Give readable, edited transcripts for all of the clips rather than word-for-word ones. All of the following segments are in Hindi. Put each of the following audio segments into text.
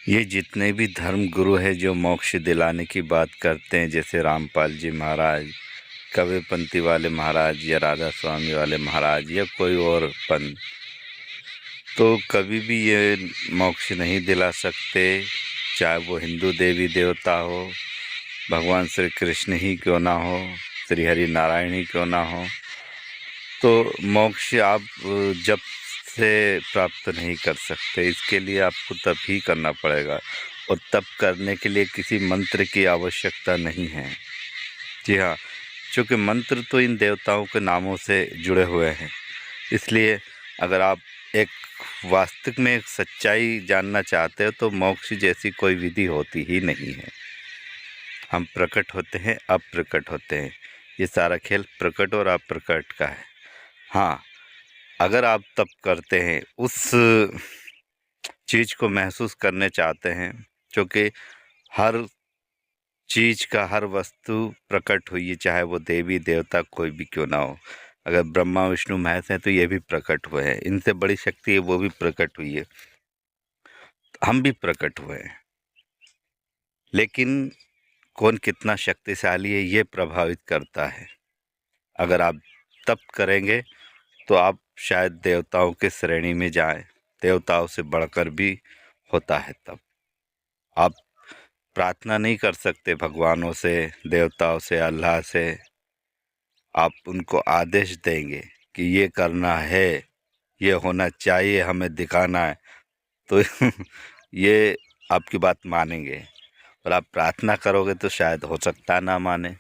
ये जितने भी धर्म गुरु हैं जो मोक्ष दिलाने की बात करते हैं, जैसे रामपाल जी महाराज, कबीरपंथी वाले महाराज या राधा स्वामी वाले महाराज या कोई और पंथ, तो कभी भी ये मोक्ष नहीं दिला सकते। चाहे वो हिंदू देवी देवता हो, भगवान श्री कृष्ण ही क्यों ना हो, श्री हरि नारायण ही क्यों ना हो, तो मोक्ष आप जब से प्राप्त नहीं कर सकते। इसके लिए आपको तप ही करना पड़ेगा, और तप करने के लिए किसी मंत्र की आवश्यकता नहीं है। जी हाँ, क्योंकि मंत्र तो इन देवताओं के नामों से जुड़े हुए हैं। इसलिए अगर आप एक वास्तविक में एक सच्चाई जानना चाहते हो तो मोक्ष जैसी कोई विधि होती ही नहीं है। हम प्रकट होते हैं, अप्रकट होते हैं। ये सारा खेल प्रकट और अप्रकट का है। हाँ, अगर आप तप करते हैं, उस चीज़ को महसूस करने चाहते हैं, क्योंकि हर चीज़ का, हर वस्तु प्रकट हुई है, चाहे वो देवी देवता कोई भी क्यों ना हो। अगर ब्रह्मा विष्णु महेश हैं तो ये भी प्रकट हुए हैं, इनसे बड़ी शक्ति है वो भी प्रकट हुई है, हम भी प्रकट हुए हैं। लेकिन कौन कितना शक्तिशाली है ये प्रभावित करता है। अगर आप तप करेंगे तो आप शायद देवताओं के श्रेणी में जाएं, देवताओं से बढ़कर भी होता है तप। आप प्रार्थना नहीं कर सकते भगवानों से, देवताओं से, अल्लाह से। आप उनको आदेश देंगे कि ये करना है, ये होना चाहिए, हमें दिखाना है, तो ये आपकी बात मानेंगे। और आप प्रार्थना करोगे तो शायद हो सकता ना माने।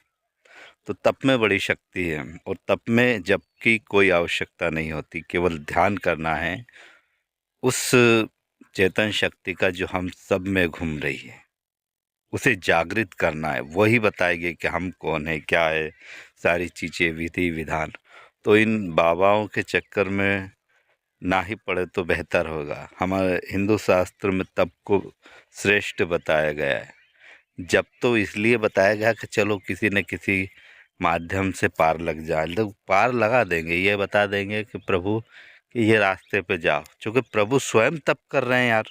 तो तप में बड़ी शक्ति है, और तप में जबकि कोई आवश्यकता नहीं होती, केवल ध्यान करना है उस चेतन शक्ति का जो हम सब में घूम रही है, उसे जागृत करना है। वही बताएगी कि हम कौन है, क्या है, सारी चीज़ें, विधि विधान। तो इन बाबाओं के चक्कर में ना ही पड़े तो बेहतर होगा। हमारे हिंदू शास्त्र में तप को श्रेष्ठ बताया गया है। जब तो इसलिए बताया गया कि चलो किसी न किसी माध्यम से पार लग जाए, तो पार लगा देंगे। ये बता देंगे कि प्रभु कि ये रास्ते पे जाओ, क्योंकि प्रभु स्वयं तप कर रहे हैं यार।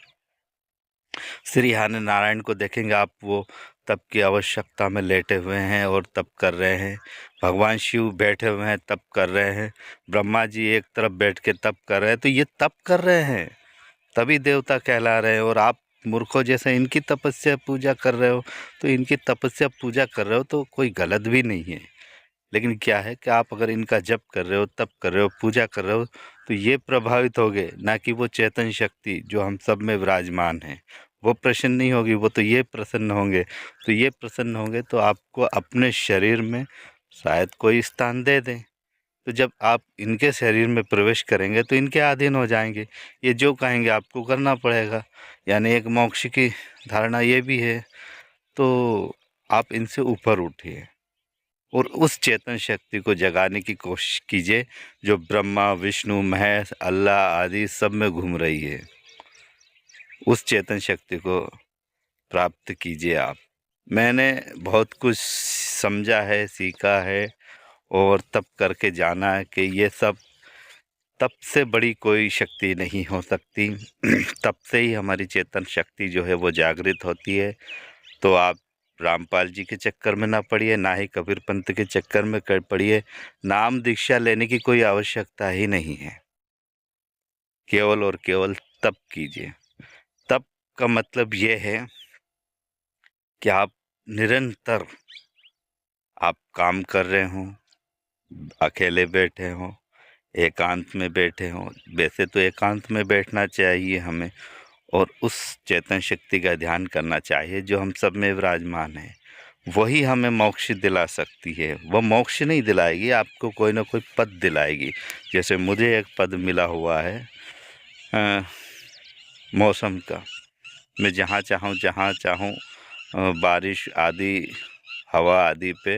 श्री हरि नारायण को देखेंगे आप, वो तप की आवश्यकता में लेटे हुए हैं और तप कर रहे हैं। भगवान शिव बैठे हुए हैं, तप कर रहे हैं। ब्रह्मा जी एक तरफ बैठ के तप कर रहे हैं। तो ये तप कर रहे हैं तभी देवता कहला रहे हैं। और आप मूर्खों जैसे इनकी तपस्या पूजा कर रहे हो, तो इनकी तपस्या पूजा कर रहे हो तो कोई गलत भी नहीं है। लेकिन क्या है कि आप अगर इनका जप कर रहे हो, तप कर रहे हो, पूजा कर रहे हो, तो ये प्रभावित होगे, ना कि वो चेतन शक्ति जो हम सब में विराजमान है वो प्रसन्न नहीं होगी, वो तो ये प्रसन्न होंगे। तो ये प्रसन्न होंगे तो आपको अपने शरीर में शायद कोई स्थान दे दें। तो जब आप इनके शरीर में प्रवेश करेंगे तो इनके अधीन हो जाएंगे। ये जो कहेंगे आपको करना पड़ेगा। यानी एक मोक्ष की धारणा ये भी है। तो आप इनसे ऊपर उठिए और उस चेतन शक्ति को जगाने की कोशिश कीजिए जो ब्रह्मा विष्णु महेश अल्लाह आदि सब में घूम रही है। उस चेतन शक्ति को प्राप्त कीजिए आप। मैंने बहुत कुछ समझा है, सीखा है, और तप करके जाना है कि ये सब तप से बड़ी कोई शक्ति नहीं हो सकती। तप से ही हमारी चेतन शक्ति जो है वो जागृत होती है। तो आप रामपाल जी के चक्कर में ना पड़िए, ना ही कबीर पंथ के चक्कर में पड़िए। नाम दीक्षा लेने की कोई आवश्यकता ही नहीं है। केवल और केवल तप कीजिए। तप का मतलब ये है कि आप निरंतर आप काम कर रहे हों, अकेले बैठे हों, एकांत में बैठे हों। वैसे तो एकांत में बैठना चाहिए हमें, और उस चेतन शक्ति का ध्यान करना चाहिए जो हम सब में विराजमान है। वही हमें मोक्ष दिला सकती है। वह मोक्ष नहीं दिलाएगी, आपको कोई ना कोई पद दिलाएगी। जैसे मुझे एक पद मिला हुआ है मौसम का। मैं जहाँ चाहूँ बारिश आदि, हवा आदि पे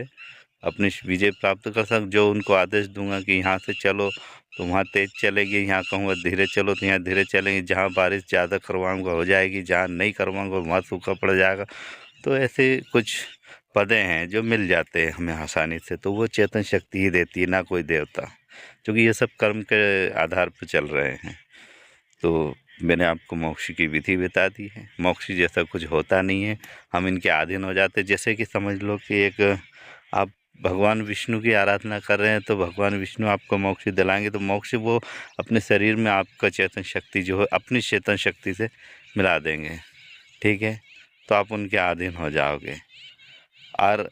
अपनी विजय प्राप्त कर सकूँ। जो उनको आदेश दूंगा कि यहाँ से चलो तो वहाँ तेज़ चलेगी, यहाँ कहूँगा धीरे चलो तो यहाँ धीरे चलेंगे। जहाँ बारिश ज़्यादा करवाऊँगा हो जाएगी, जहाँ नहीं करवाऊँगा वहाँ सूखा पड़ जाएगा। तो ऐसे कुछ पदें हैं जो मिल जाते हैं हमें आसानी से। तो वो चेतन शक्ति ही देती है, ना कोई देवता, क्योंकि ये सब कर्म के आधार पर चल रहे हैं। तो मैंने आपको मोक्ष की विधि बता दी है। मोक्ष जैसा कुछ होता नहीं है, हम इनके अधीन हो जाते। जैसे कि समझ लो कि एक आप भगवान विष्णु की आराधना कर रहे हैं तो भगवान विष्णु आपको मोक्ष दिलाएंगे, तो मोक्ष वो अपने शरीर में आपका चेतन शक्ति जो है अपनी चेतन शक्ति से मिला देंगे, ठीक है। तो आप उनके अधीन हो जाओगे। और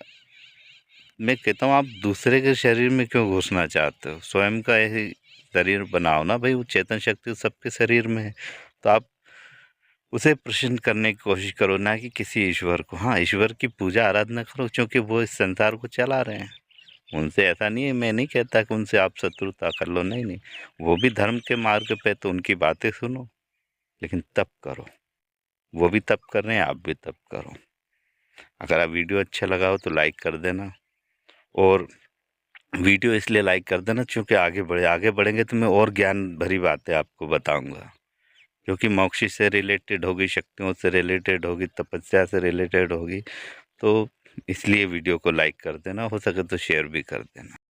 मैं कहता हूँ आप दूसरे के शरीर में क्यों घुसना चाहते हो, स्वयं का ऐसे शरीर बनाओ ना भाई। वो चेतन शक्ति सबके शरीर में है, तो आप उसे प्रसन्न करने की कोशिश करो, ना कि किसी ईश्वर को। हाँ, ईश्वर की पूजा आराधना करो क्योंकि वो इस संसार को चला रहे हैं। उनसे ऐसा नहीं है, मैं नहीं कहता कि उनसे आप शत्रुता कर लो, नहीं नहीं, वो भी धर्म के मार्ग पे, तो उनकी बातें सुनो, लेकिन तप करो। वो भी तप कर रहे हैं, आप भी तप करो। अगर आप वीडियो अच्छा लगा हो तो लाइक कर देना, और वीडियो इसलिए लाइक कर देना क्योंकि आगे बढ़ेंगे तो मैं और ज्ञान भरी बातें आपको बताऊंगा, क्योंकि मोक्ष से रिलेटेड होगी, शक्तियों से रिलेटेड होगी, तपस्या से रिलेटेड होगी। तो इसलिए वीडियो को लाइक कर देना, हो सके तो शेयर भी कर देना।